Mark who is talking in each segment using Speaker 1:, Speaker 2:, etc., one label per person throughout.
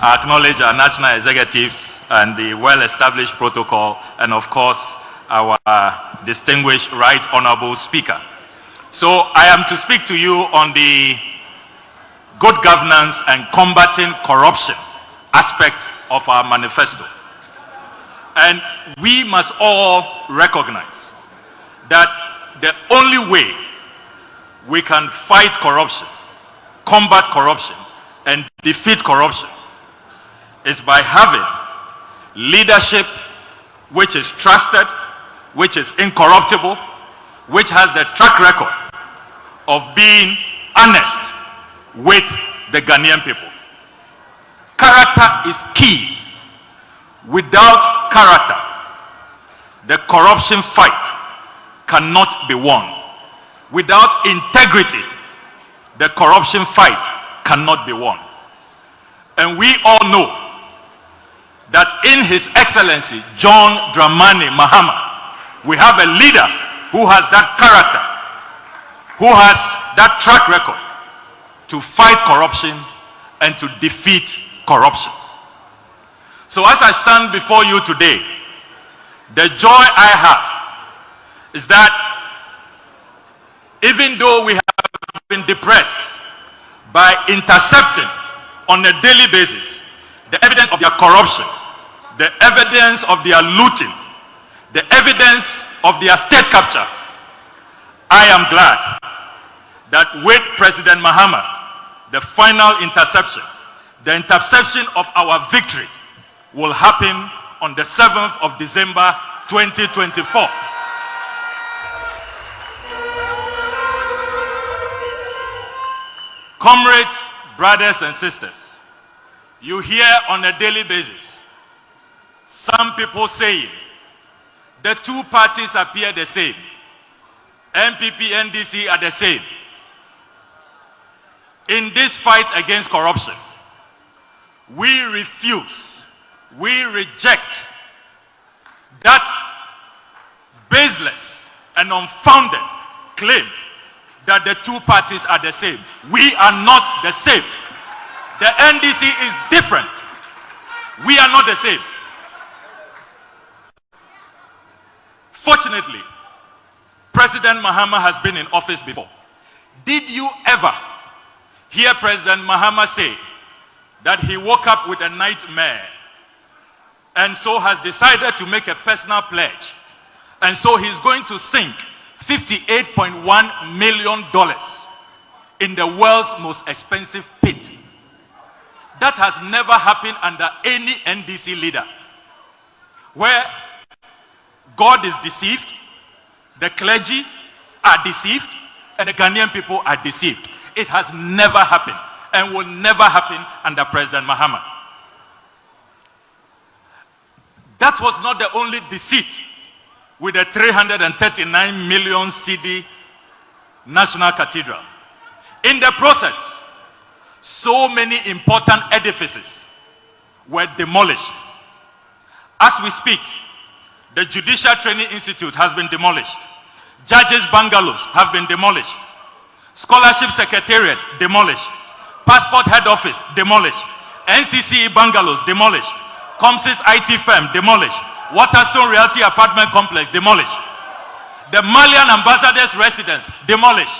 Speaker 1: I acknowledge our national executives and the well-established protocol, and of course, our distinguished Right Honorable Speaker. So I am to speak to you on the good governance and combating corruption aspect of our manifesto. And we must all recognize that the only way we can fight corruption, combat corruption, and defeat corruption is by having leadership which is trusted, which is incorruptible, which has the track record of being honest with the Ghanaian people. Character is key. Without character, the corruption fight cannot be won. Without integrity, the corruption fight cannot be won. And we all know that in His Excellency John Dramani Mahama, we have a leader who has that character, who has that track record to fight corruption and to defeat corruption. So as I stand before you today, the joy I have is that even though we have been depressed by intercepting on a daily basis the evidence of their corruption, the evidence of their looting, the evidence of their state capture, I am glad that with President Mahama, the final interception, the interception of our victory will happen on the 7th of December 2024. Comrades, brothers and sisters, you hear on a daily basis some people saying the two parties appear the same. NPP, NDC are the same. In this fight against corruption, we refuse, we reject that baseless and unfounded claim that the two parties are the same. We are not the same. The NDC is different. We are not the same. Fortunately, President Mahama has been in office before. Did you ever hear President Mahama say that he woke up with a nightmare and so has decided to make a personal pledge, and so he's going to sink $58.1 million in the world's most expensive pit? That has never happened under any NDC leader, where God is deceived, the clergy are deceived, and the Ghanaian people are deceived. It has never happened and will never happen under President Mahama. That was not the only deceit with the 339 million cedi National Cathedral. In the process, so many important edifices were demolished. As we speak, the Judicial Training Institute has been demolished. Judges' bungalows have been demolished. Scholarship Secretariat demolished. Passport Head Office demolished. NCCE bungalows demolished. Comsys IT firm demolished. Waterstone Realty Apartment Complex demolished. The Malian ambassador's residence demolished.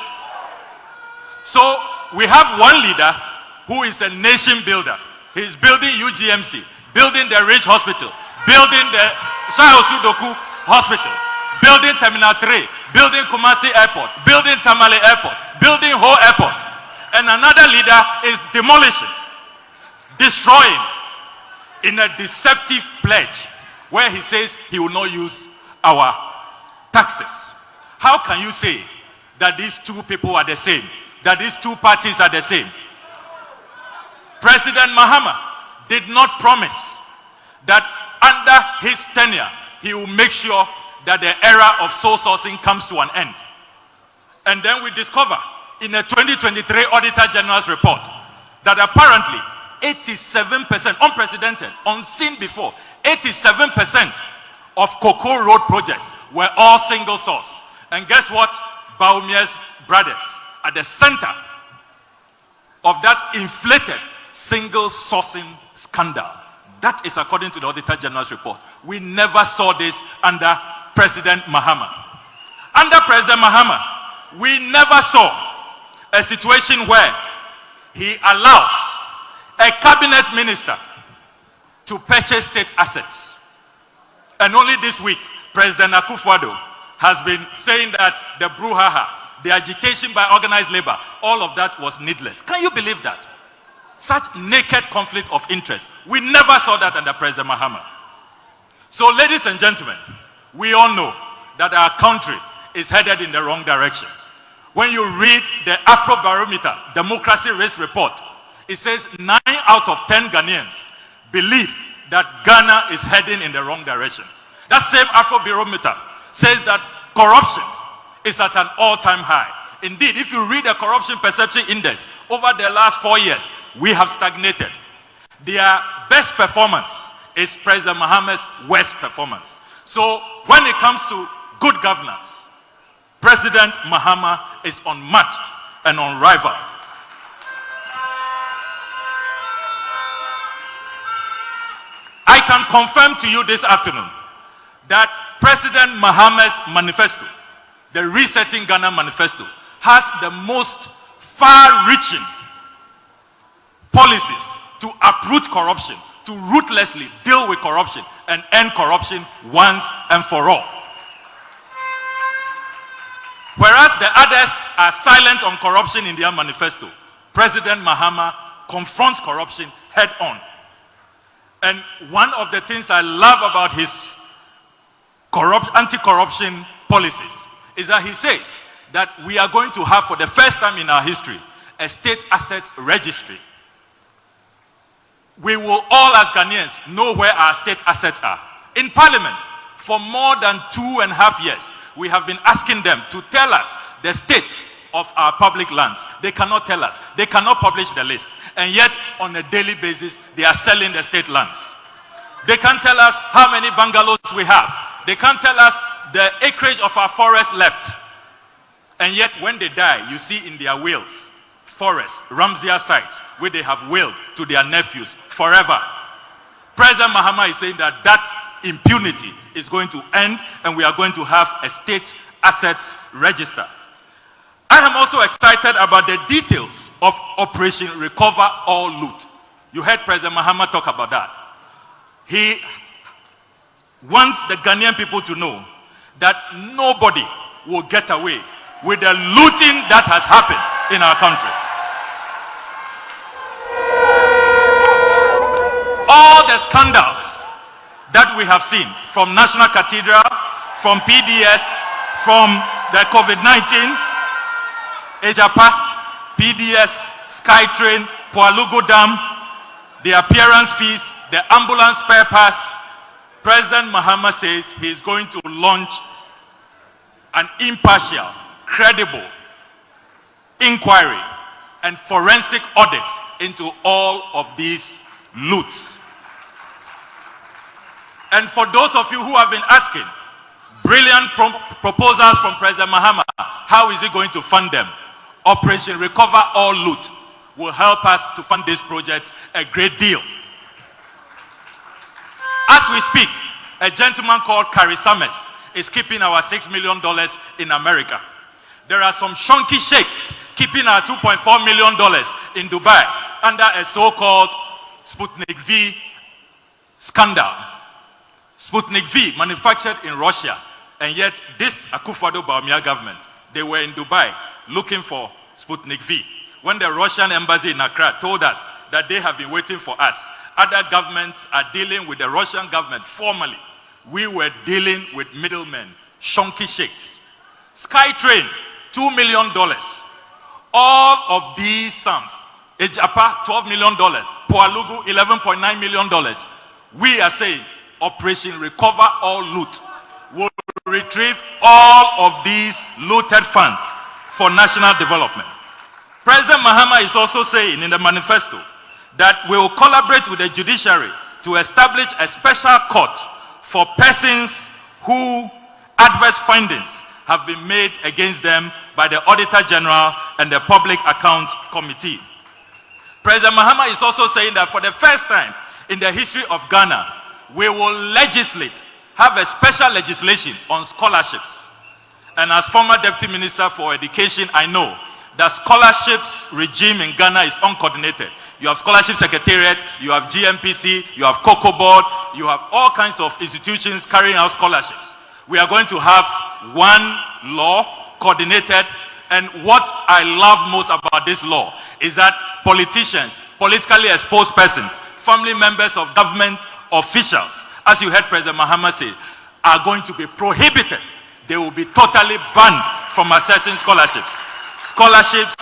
Speaker 1: So we have one leader who is a nation builder. He is building UGMC, building the Ridge Hospital, building the Shayosudoku Hospital, building Terminal 3, building Kumasi Airport, building Tamale Airport, building Ho Airport. And another leader is demolishing, destroying in a deceptive pledge where he says he will not use our taxes. How can you say that these two people are the same, that these two parties are the same? President Mahama did not promise that under his tenure he will make sure that the era of sole sourcing comes to an end. And then we discover in a 2023 Auditor General's report that apparently 87%, unprecedented, unseen before, 87% of Cocoa Road projects were all single source. And guess what? Baumia's brothers at the center of that inflated single sourcing scandal. That is according to the Auditor General's report. We never saw this under President Mahama. Under President Mahama, we never saw a situation where he allows a cabinet minister to purchase state assets. And only this week, President Akufo-Addo has been saying that the brouhaha, the agitation by organized labor, all of that was needless. Can you believe that? Such naked conflict of interest. We never saw that under President Mahama. So, ladies and gentlemen, we all know that our country is headed in the wrong direction. When you read the Afrobarometer Democracy Risk Report, it says 9 out of 10 Ghanaians believe that Ghana is heading in the wrong direction. That same Afrobarometer says that corruption is at an all-time high. Indeed, if you read the Corruption Perception Index over the last 4 years, we have stagnated. Their best performance is President Mahama's worst performance. So when it comes to good governance, President Mahama is unmatched and unrivaled. I can confirm to you this afternoon that President Mahama's manifesto, the Resetting Ghana Manifesto, has the most far-reaching policies to uproot corruption, to ruthlessly deal with corruption and end corruption once and for all. Whereas the others are silent on corruption in their manifesto, President Mahama confronts corruption head-on. And one of the things I love about his anti-corruption policies is that he says that we are going to have, for the first time in our history, a state assets registry. We will all, as Ghanaians, know where our state assets are. In Parliament, for more than 2.5 years, we have been asking them to tell us the state of our public lands. They cannot tell us. They cannot publish the list. And yet, on a daily basis, they are selling the state lands. They can't tell us how many bungalows we have. They can't tell us the acreage of our forest left. And yet, when they die, you see in their wills, forests, Ramsar sites, where they have willed to their nephews forever. President Mahama is saying that that impunity is going to end, and we are going to have a state assets register. I am also excited about the details of Operation Recover All Loot. You heard President Mahama talk about that. He wants the Ghanaian people to know that nobody will get away with the looting that has happened in our country. All the scandals that we have seen from National Cathedral, from PDS, from the COVID-19, Ejapa, PDS, Skytrain, Poalugo Dam, the appearance fees, the ambulance spare pass, President Mahama says he is going to launch an impartial, credible inquiry and forensic audits into all of these loots. And for those of you who have been asking, brilliant proposals from President Mahama, how is he going to fund them? Operation Recover All Loot will help us to fund these projects a great deal. As we speak, a gentleman called Kari Summers is keeping our $6 million in America. There are some shonky sheikhs keeping our $2.4 million in Dubai under a so-called Sputnik V scandal. Sputnik V manufactured in Russia, and yet this Akufo-Addo Bawumia government, they were in Dubai looking for Sputnik V. When the Russian embassy in Accra told us that they have been waiting for us, other governments are dealing with the Russian government formally. We were dealing with middlemen, shonky sheikhs. Skytrain, $2 million. All of these sums, Ejapa, $12 million, Poalugu, $11.9 million. We are saying Operation Recover All Loot will retrieve all of these looted funds for national development. President Mahama is also saying in the manifesto that we will collaborate with the judiciary to establish a special court for persons who adverse findings have been made against them by the Auditor General and the Public Accounts Committee. President Mahama is also saying that for the first time in the history of Ghana, we will legislate, have a special legislation on scholarships. And as former Deputy Minister for Education, I know the scholarships regime in Ghana is uncoordinated. You have Scholarship Secretariat, you have GMPC, you have Cocoa Board, you have all kinds of institutions carrying out scholarships. We are going to have one law, coordinated, and what I love most about this law is that politicians, politically exposed persons, family members of government officials, as you heard President Mahama say, are going to be prohibited. They will be totally banned from accessing scholarships. Scholarships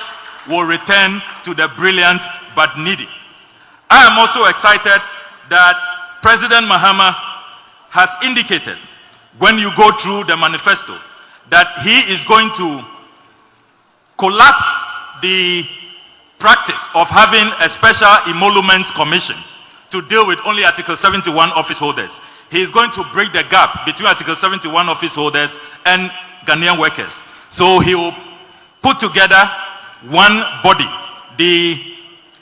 Speaker 1: will return to the brilliant but needy. I am also excited that President Mahama has indicated, when you go through the manifesto, that he is going to collapse the practice of having a special emoluments commission to deal with only Article 71 office holders. He is going to break the gap between Article 71 office holders and Ghanaian workers. So he will put together one body, the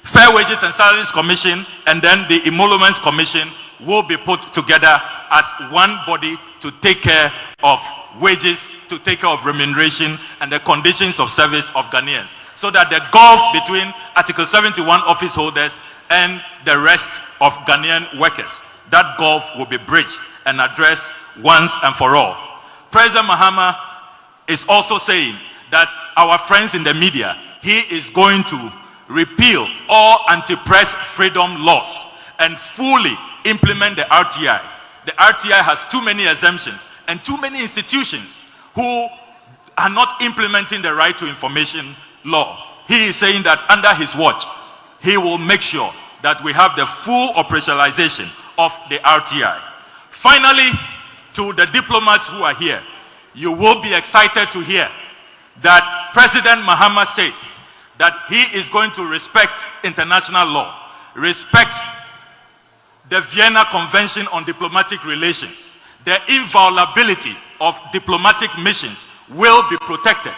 Speaker 1: Fair Wages and Salaries Commission, and then the Emoluments Commission will be put together as one body to take care of wages, to take care of remuneration and the conditions of service of Ghanaians, so that the gulf between Article 71 office holders and the rest of Ghanaian workers, that gulf will be bridged and addressed once and for all. President Mahama is also saying that our friends in the media, he is going to repeal all anti-press freedom laws and fully implement the RTI. The RTI has too many exemptions and too many institutions who are not implementing the right to information law. He is saying that under his watch, he will make sure that we have the full operationalization of the RTI. Finally, to the diplomats who are here, you will be excited to hear that President Mahama says that he is going to respect international law, respect the Vienna Convention on Diplomatic Relations. The inviolability of diplomatic missions will be protected.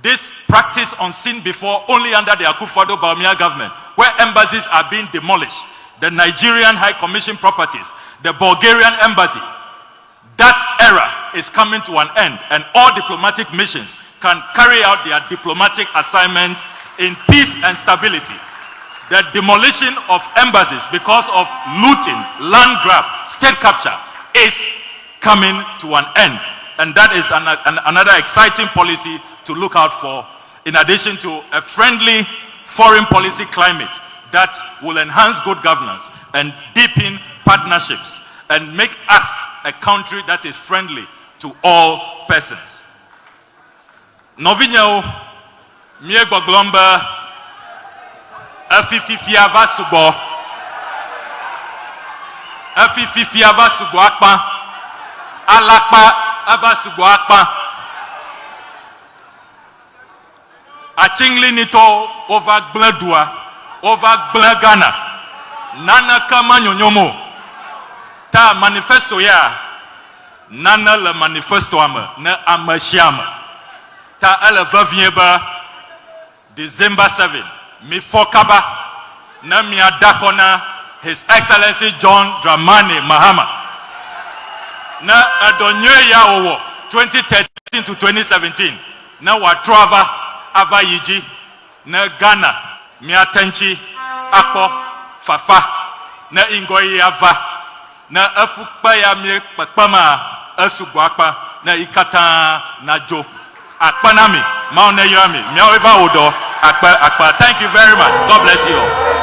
Speaker 1: This practice unseen before only under the Akufo-Addo government, where embassies are being demolished, the Nigerian High Commission properties, the Bulgarian embassy, that era is coming to an end, and all diplomatic missions can carry out their diplomatic assignments in peace and stability. The demolition of embassies because of looting, land grab, state capture is coming to an end. And that is another exciting policy to look out for, in addition to a friendly foreign policy climate that will enhance good governance and deepen partnerships and make us a country that is friendly to all persons. Novinho Miegboglomba Afififiava Subo Afififiava Subo Akpa Alakpa Aba Subo Akpa Achingli Nito over Gladua over Glagana Nana Kama Nyonyomo Ta manifesto ya Nana le manifesto ama na amashiama Ta ele Winneba December 7 mi fokaba na mi adakona His Excellency John Dramani Mahama na adonye ya owo 2013 to 2017 na watrava aba yiji na Ghana mi atenchi akpo fafa na ingoyi ava na afukpa ya mi kpakpama asugwakpa na ikata na jo akpanami maunayami miaweva odo akpa. Thank you very much. God bless you all.